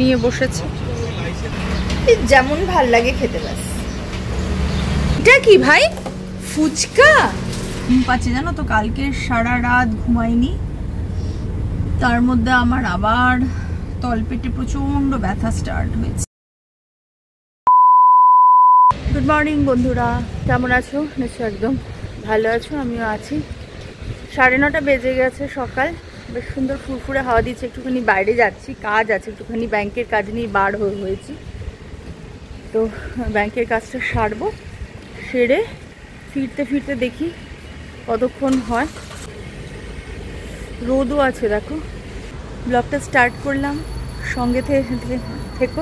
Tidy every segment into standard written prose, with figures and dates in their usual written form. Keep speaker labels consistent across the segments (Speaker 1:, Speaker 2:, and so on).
Speaker 1: নিয়ে বসেছে, যেমন ভাল লাগে খেতে। ব্যাস। এটা কি ভাই? ফুচকা? ঘুম পাচ্ছে জানো তো, কালকে সারা রাত ঘুমাইনি, তার মধ্যে আমার আবার তলপেটে প্রচন্ড ব্যথা স্টার্ট হয়েছে। গুড মর্নিং বন্ধুরা, কেমন আছো? নিশ্চয় একদম ভালো আছো, আমিও আছি। 9:30 বেজে গেছে সকাল। বেশ সুন্দর ফুরফুরে হাওয়া দিচ্ছে। একটুখানি বাইরে যাচ্ছি, কাজ আছে, একটুখানি ব্যাংকের কাজ নিয়ে বার হয়েছি। তো ব্যাংকের কাজটা সারবো, সেরে ফিরতে ফিরতে দেখি কতক্ষণ হয়। রোদও আছে দেখো। ব্লগটা স্টার্ট করলাম, সঙ্গে থেকো,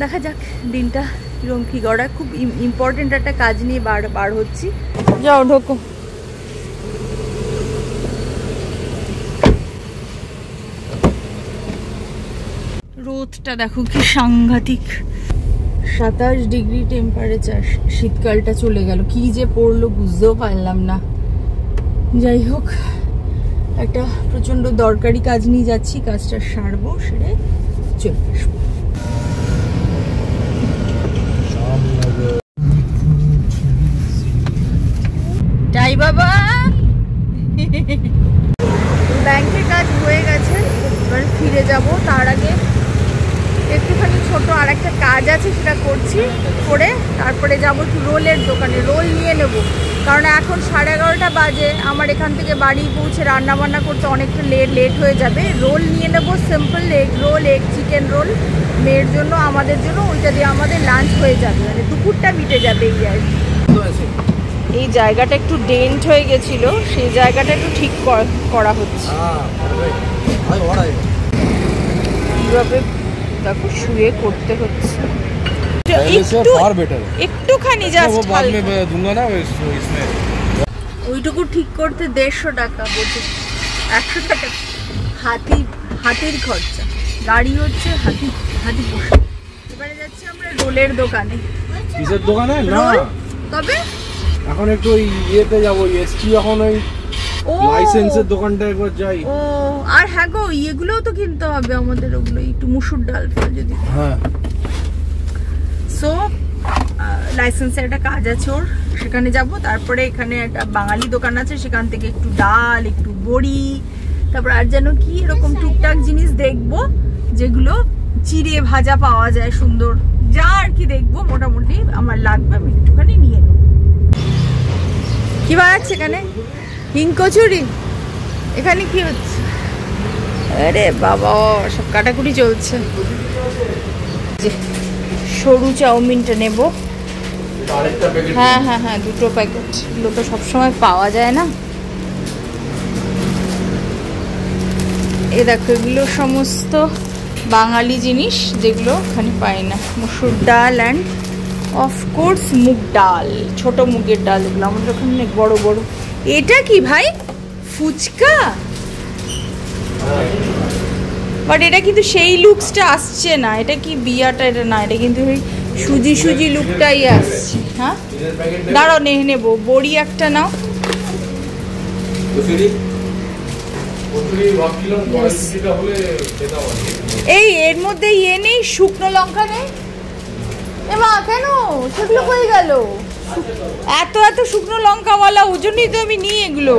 Speaker 1: দেখা যাক দিনটা কিরম কি গড়া। খুব ইম্পর্টেন্ট একটা কাজ নিয়ে বার হচ্ছি। যাও ঢোকো। রোদটা দেখো কি সাংঘাতিক, 27 ডিগ্রি টেম্পারেচার। শীতকালটা চলে গেল, কি যে পড়লো বুঝতেও পারলাম না। যাই হোক, একটা প্রচন্ড দরকারি কাজ নিয়ে যাচ্ছি, কাজটা সারবো, সেরে চলে আসবো। তাই বাবা, ব্যাংকের কাজ হয়ে গেছে, এবার ফিরে যাব। তার আগে একটুখানি ছোট আর একটা কাজ আছে, সেটা করছি। করে তারপরে যাবো একটু রোলের দোকানে, রোল নিয়ে নেব। কারণ এখন 11:30 বাজে, আমার এখান থেকে বাড়ি পৌঁছে রান্না বান্না করতে অনেকটা লেট হয়ে যাবে। রোল নিয়ে নেব, simple egg roll, egg chicken roll, মেয়ের জন্য, আমাদের জন্য। ওইটা দিয়ে আমাদের লাঞ্চ হয়ে যাবে, মানে দুপুরটা মিটে যাবে। এই জায়গাটা একটু ডেন্ট হয়ে গেছিল, সেই জায়গাটা একটু ঠিক করা হচ্ছে। কিভাবে দেখো শুয়ে করতে হচ্ছে, একটুখানি জাস্ট ওইটুকু ঠিক করতে 150 টাকা, বোঝে 100 টাকা হাতির খরচা। গাড়ি হচ্ছে হাতি বসে। এবারে যাচ্ছি আমরা রোলের দোকানে।
Speaker 2: কিসের দোকানে? না
Speaker 1: তবে
Speaker 2: এখন একটু ওই ইয়েতে যাবো, এসছি এখন ওই লাইসেন্সের দোকানটা একবার যাই।
Speaker 1: ও আর হ্যাঁ গো, ইয়েগুলোও তো কিনতে হবে আমাদের, ওগুলো একটু মুসুর ডাল ফল যদি।
Speaker 2: হ্যাঁ,
Speaker 1: সো লাইসেন্সের একটা কাজ আছে ওর, সেখানে যাব। তারপরে এখানে একটা বাঙালি দোকান আছে, সেখান থেকে একটু ডাল, একটু বড়ি, তারপর আর যেন কি এরকম টুকটাক জিনিস দেখবো, যেগুলো চিড়ে ভাজা পাওয়া যায় সুন্দর, যা আর কি দেখবো মোটামুটি আমার লাগবে, আমি একটুখানি নিয়ে নেব। কি বানাচ্ছে এখানে? হিং কচুরি। এখানে কি হচ্ছে? আরে বাবা, সব কাটাকুটি চলছে। সরু চাউমিনটা নেব। হ্যাঁ হ্যাঁ হ্যাঁ, 2 প্যাকেট। এগুলো তো সবসময় পাওয়া যায় না। এ দেখো, এগুলো সমস্ত বাঙালি জিনিস, যেগুলো ওখানে পাই না। মসুর ডাল অ্যান্ড অফকোর্স মুগ ডাল, ছোট মুগের ডাল, এগুলো আমাদের ওখানে অনেক বড় বড়। এটা কি ভাই? ফুচকা? বাট এটা কিন্তু সেই লুকসটা আসছে না। এটা কি বিয়াটা? এটা না, এটা কিন্তু ওই সুজি লুকটাই আসছে। হ্যাঁ দাঁড়াও, নেবো। বড়ি একটা নাও। এই এর মধ্যে ইয়ে নেই, শুকনো লঙ্কা নেই? এমা কেন সেগুলো হয়ে গেল? এত শুকনো লঙ্কাওয়ালা, ওজনই তো আমি নিই এগুলো।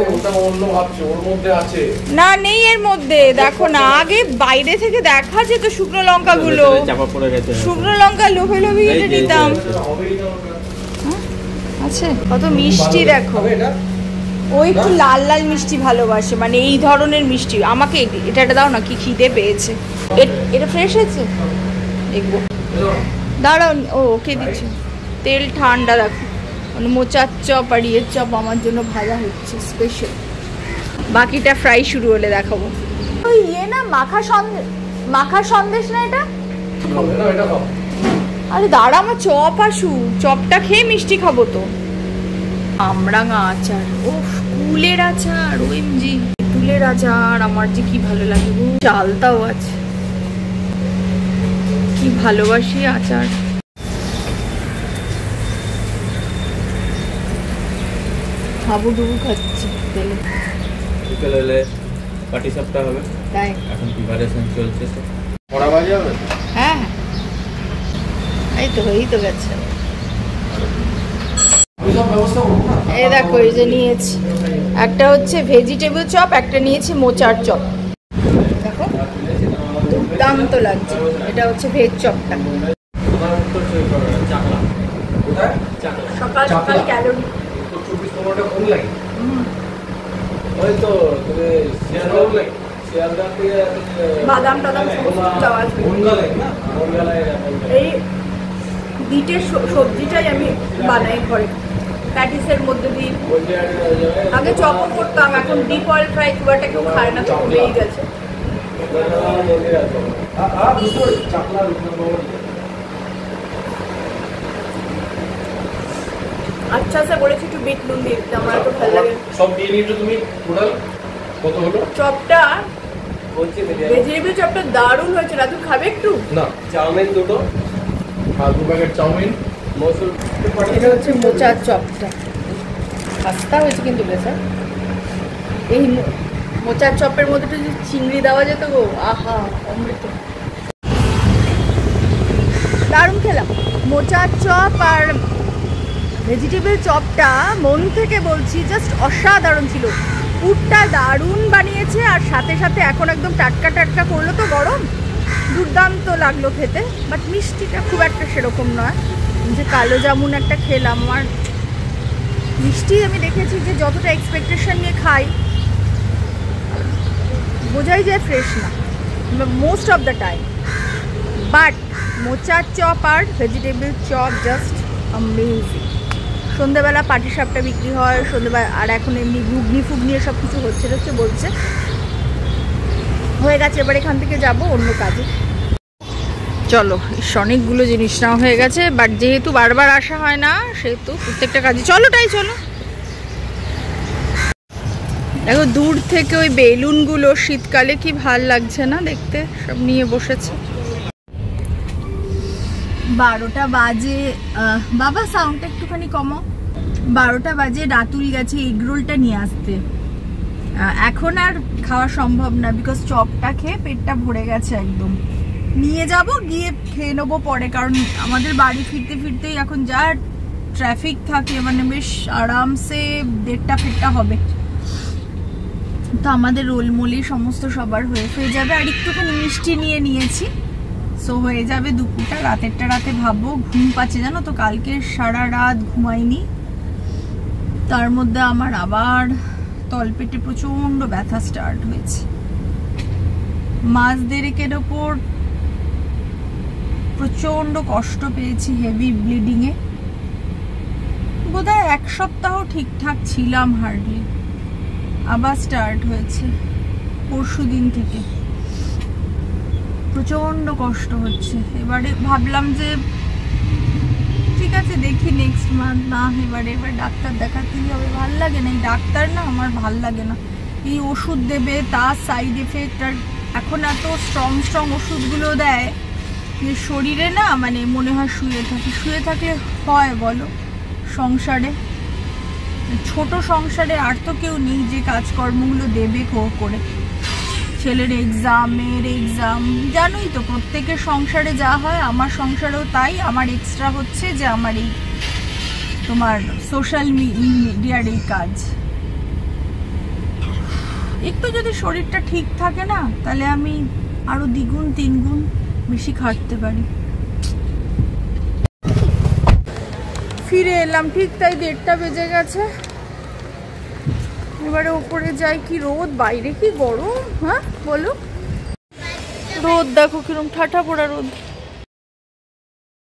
Speaker 1: না নেই এর মধ্যে, দেখো না, আগে বাইরে থেকে দেখা যেত শুকনো লঙ্কা গুলো। শুকনো লঙ্কা লোভে এটা নিতাম। আছে কত মিষ্টি দেখো। ও একটু লাল লাল মিষ্টি ভালোবাসে, মানে এই ধরনের মিষ্টি। আমাকে এটা দাও না, কি খিদে পেয়েছে। এটা ফ্রেশ আছে, দেখবো। দাঁড়াও, ওকে দিচ্ছি। তেল ঠান্ডা দেখো। মানে মোচার চপ আর ইয়ের চপ আমার জন্য ভাজা হচ্ছে স্পেশাল। বাকিটা ফ্রাই শুরু হলে দেখাবো। ওই ইয়ে না, মাখা সন্দেশ না এটা? আরে দাঁড়া, আমার চপ আসু, চপটা খেয়ে মিষ্টি খাবো তো। আমড়াঙা আচার, ওফ, কুলের আচার, ওএমজি কুলের আচার আমার যে কি ভালো লাগে। চালতাও আছে, কি ভালোবাসি আচার। হাবুডুবু খাচ্ছি তেলে।
Speaker 2: বিকেলে পাটি সাপটা হবে,
Speaker 1: তাই
Speaker 2: এখন প্রিপারেশন চলছে। কড়া বাজে হবে?
Speaker 1: হ্যাঁ এই তো গেছে। এই দেখো এই যে নিয়েছি, একটা হচ্ছে ভেজিটেবল চপ, একটা নিয়েছি মোচার চপ। দেখো দুর্দান্ত লাগছে। এটা হচ্ছে ভেজ চপটা। সকাল সকাল ক্যালোরি বাদাম টাদাম এই বিটের সবজিটাই আমি বানাই ঘরে প্যাটিসের মধ্যে দিই। আগে চপও করতাম, এখন ডিপ অয়েল ফ্রাই খুব একটা কেউ খায় না, তো কমেই গেছে। আচ্ছা আচ্ছা বলেছি একটু বিট নুন দিয়ে দিতে, আমার তো ভালো লাগে।
Speaker 2: সব দিয়ে নিয়ে তুমি টোটাল কত হলো? চপটা
Speaker 1: ভেজিটেবল চপটা দারুণ হয়েছে। না তুমি খাবে একটু?
Speaker 2: না, চাউমিন দুটো আর 2 প্যাকেট চাউমিন, মসুর।
Speaker 1: এটা হচ্ছে মোচার চপটা, খাস্তা হয়েছে কিন্তু বেশ। এই মোচার চপের মধ্যে যদি চিংড়ি দেওয়া যেত গো, আহা অমৃত। দারুণ খেলাম মোচার চপ আর ভেজিটেবল চপটা, মন থেকে বলছি জাস্ট অসাধারণ ছিল। পুরটা দারুণ বানিয়েছে, আর সাথে সাথে এখন একদম টাটকা টাটকা করলো তো গরম, দুর্দান্ত লাগলো খেতে। বাট মিষ্টিটা খুব একটা সেরকম নয়। যে কালো জামুন একটা খেলাম, আমার মিষ্টি আমি দেখেছি যে যতটা এক্সপেকটেশন নিয়ে খাই বোঝাই যায় ফ্রেশ না most of the time. But মোচার চপ আর ভেজিটেবল চপ জাস্ট অ্যামেজিং। সন্ধ্যেবেলা পাটিসাপটা বিক্রি হয় সন্ধ্যেবেলা, আর এখন এমনি ঘুগনি ফুগনি সব কিছু হচ্ছে বলছে। হয়ে গেছে, এবার এখান থেকে যাব অন্য কাজে। চলো, অনেকগুলো জিনিস নেওয়া হয়ে গেছে, বাট যেহেতু বারবার আসা হয় না সেহেতু প্রত্যেকটা কাজে চলো দেখো দূর থেকে ওই বেলুনগুলো শীতকালে কি ভাল লাগছে না দেখতে, সব নিয়ে বসেছে। 12টা বাজে, বাবা সাউন্ডটা একটুখানি কমাও। 12টা বাজে, রাতুল গেছে এগরোলটা নিয়ে আসতে। এখন আর খাওয়া সম্ভব না, বিকজ চপটা খেয়ে পেটটা ভরে গেছে একদম। নিয়ে যাব, গিয়ে খেয়ে নেবো পরে, কারণ আমাদের বাড়ি ফিরতে ফিরতেই এখন যা ট্রাফিক থাকে, মানে বেশ আরামসে 1:30 হবে। তো আমাদের রোলমোলি সমস্ত সবার হয়ে যাবে, আর একটুখানি মিষ্টি নিয়ে নিয়েছি, সো হয়ে যাবে দুপুরটা। রাতে ভাববো, ঘুম পাচ্ছে জানো তো, কালকে সারা রাত ঘুমাইনি, তার মধ্যে আমার আবার তলপেটে প্রচন্ড ব্যথা স্টার্ট হয়েছে। মাস দেড়েকের ওপর প্রচন্ড কষ্ট পেয়েছি, হেভি ব্লিডিং এ। বোধহয় 1 সপ্তাহ ঠিকঠাক ছিলাম হার্ডলি, আবার স্টার্ট হয়েছে পরশু দিন থেকে। প্রচন্ড কষ্ট হচ্ছে। এবারে ভাবলাম যে ঠিক আছে দেখি নেক্সট মান্থ, না এবার ডাক্তার দেখাতেই হবে। ভাল লাগে না এই ডাক্তার, না আমার ভাল লাগে না। এই ওষুধ দেবে, তার সাইড এফেক্ট, আর এখন এত স্ট্রং ওষুধগুলো দেয় যে শরীরে না, মানে মনে হয় শুয়ে থাকলে হয় বলো সংসারে, ছোট সংসারে আর তো কেউ নেই যে কাজকর্মগুলো দেবে করে। ছেলের এক্সাম, মেয়ের এক্সাম, জানোই তো প্রত্যেকের সংসারে যা হয়, আমার সংসারেও তাই। আমার এক্সট্রা হচ্ছে যে আমার এই তোমার সোশ্যাল মিডিয়ার এই কাজ। একটু যদি শরীরটা ঠিক থাকে না, তাহলে আমি আরো 2 গুণ 3 গুণ বেশি খাটতে পারি। ফিরে এলাম ঠিক তাই, 1:30টা বেজে গেছে। এবারে উপরে যাই। কি রোদ, বাইরে কি গরম, হ্যাঁ বলো। রোদ দেখো কিরম ঠাঠা পোড়া রোদ।